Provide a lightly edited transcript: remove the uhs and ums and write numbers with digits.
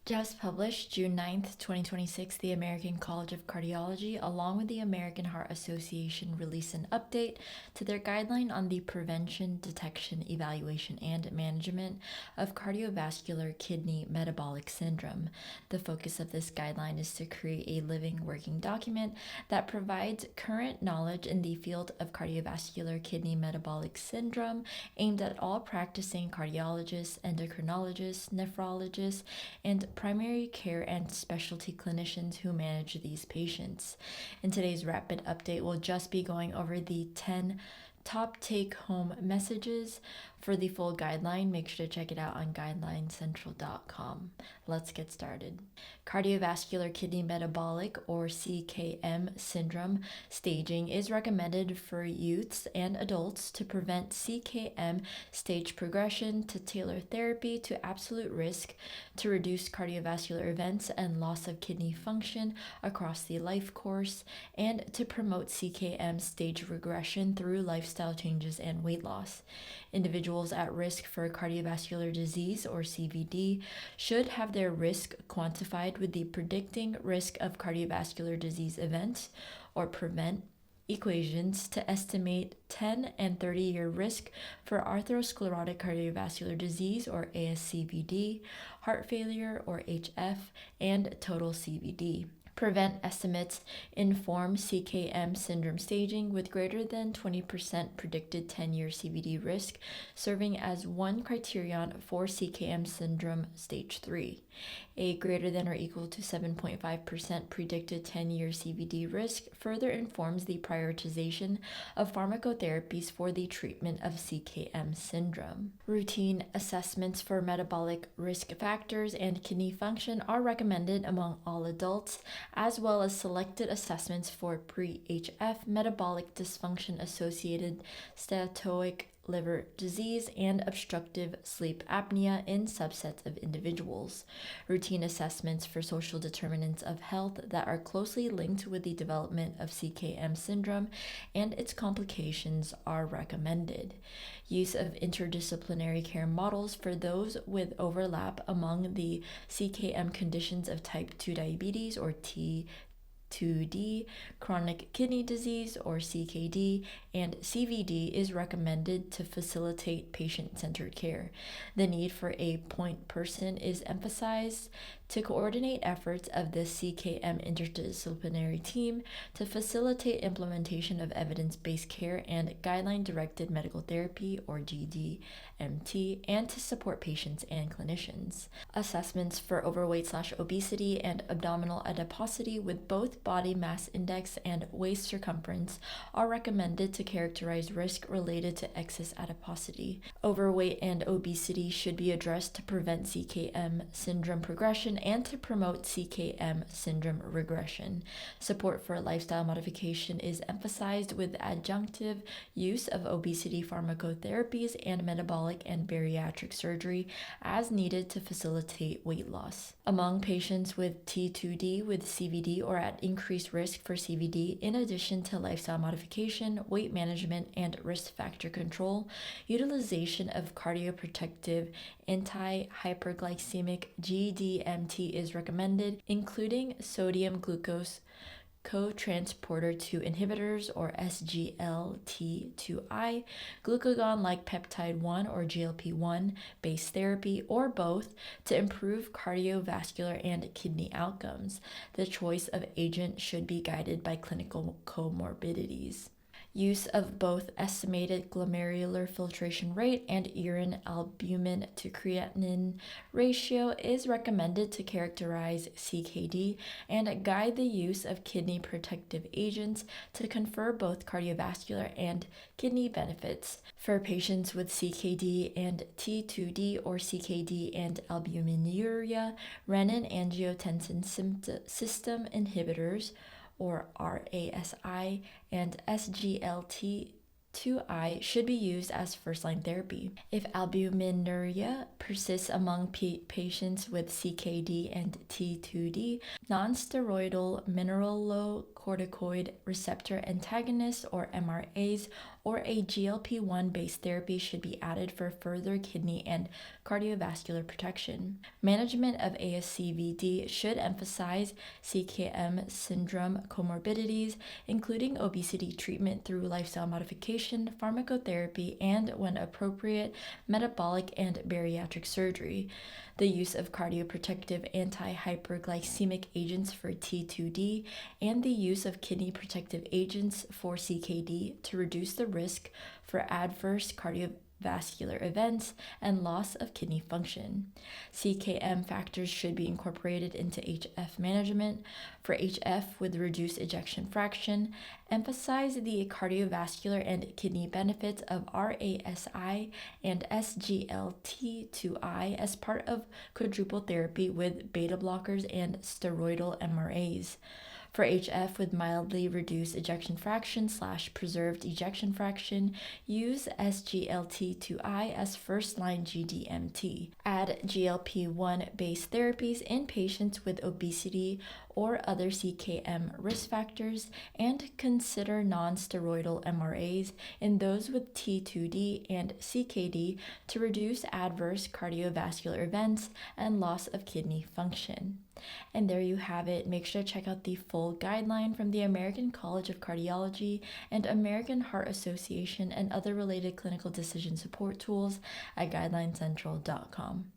Just published June 9th, 2026, the American College of Cardiology, along with the American Heart Association, released an update to their guideline on the prevention, detection, evaluation, and management of cardiovascular-kidney-metabolic syndrome. The focus of this guideline is to create a living, working document that provides current knowledge in the field of cardiovascular-kidney-metabolic syndrome, aimed at all practicing cardiologists, endocrinologists, nephrologists, and primary care and specialty clinicians who manage these patients. In today's rapid update, we'll just be going over the 10 top take-home messages. For the full guideline, make sure to check it out on guidelinescentral.com. Let's get started. Cardiovascular-Kidney-Metabolic, or CKM syndrome staging is recommended for youths and adults to prevent CKM stage progression, to tailor therapy to absolute risk, to reduce cardiovascular events and loss of kidney function across the life course, and to promote CKM stage regression through lifestyle changes and weight loss. Individuals at risk for cardiovascular disease, or CVD, should have their risk quantified with the predicting risk of cardiovascular disease events, or PREVENT, equations to estimate 10 and 30-year risk for atherosclerotic cardiovascular disease, or ASCVD, heart failure, or HF, and total CVD. PREVENT estimates inform CKM syndrome staging with greater than 20% predicted 10-year CVD risk, serving as one criterion for CKM syndrome stage 3. A greater than or equal to 7.5% predicted 10-year CVD risk further informs the prioritization of pharmacotherapies for the treatment of CKM syndrome. Routine assessments for metabolic risk factors and kidney function are recommended among all adults, as well as selected assessments for pre-HF, metabolic dysfunction associated steatotic liver disease, and obstructive sleep apnea in subsets of individuals. Routine assessments for social determinants of health that are closely linked with the development of CKM syndrome and its complications are recommended. Use of interdisciplinary care models for those with overlap among the CKM conditions of type 2 diabetes, or T2D, chronic kidney disease, or CKD, and CVD is recommended to facilitate patient-centered care. The need for a point person is emphasized to coordinate efforts of the CKM interdisciplinary team to facilitate implementation of evidence-based care and guideline-directed medical therapy, or GDMT, and to support patients and clinicians. Assessments for overweight/obesity and abdominal adiposity with both body mass index and waist circumference are recommended to characterize risk related to excess adiposity. Overweight and obesity should be addressed to prevent CKM syndrome progression and to promote CKM syndrome regression. Support for lifestyle modification is emphasized with adjunctive use of obesity pharmacotherapies and metabolic and bariatric surgery as needed to facilitate weight loss. Among patients with T2D with CVD or at increased risk for CVD, in addition to lifestyle modification, weight management, and risk factor control, utilization of cardioprotective anti-hyperglycemic GDMT is recommended, including sodium glucose cotransporter 2 inhibitors, or SGLT2I, glucagon-like peptide 1 or GLP-1 based therapy, or both, to improve cardiovascular and kidney outcomes. The choice of agent should be guided by clinical comorbidities. Use of both estimated glomerular filtration rate and urine albumin to creatinine ratio is recommended to characterize CKD and guide the use of kidney protective agents to confer both cardiovascular and kidney benefits. For patients with CKD and T2D or CKD and albuminuria, renin-angiotensin system inhibitors, or RASI, and SGLT2 SGLT2I should be used as first-line therapy. If albuminuria persists among patients with CKD and T2D, non-steroidal mineralocorticoid receptor antagonists or MRAs or a GLP-1 based therapy should be added for further kidney and cardiovascular protection. Management of ASCVD should emphasize CKM syndrome comorbidities, including obesity treatment through lifestyle modification, pharmacotherapy, and, when appropriate, metabolic and bariatric surgery. The use of cardioprotective anti-hyperglycemic agents for T2D, and the use of kidney protective agents for CKD to reduce the risk for adverse cardiovascular events and loss of kidney function. CKM factors should be incorporated into HF management. For HF with reduced ejection fraction, emphasize the cardiovascular and kidney benefits of RASI and SGLT2I as part of quadruple therapy with beta blockers and steroidal MRAs. For HF with mildly reduced ejection fraction / preserved ejection fraction, use SGLT2I as first-line GDMT. Add GLP-1 based therapies in patients with obesity or other CKM risk factors, and consider non-steroidal MRAs in those with T2D and CKD to reduce adverse cardiovascular events and loss of kidney function. And there you have it. Make sure to check out the full guideline from the American College of Cardiology and American Heart Association and other related clinical decision support tools at guidelinecentral.com.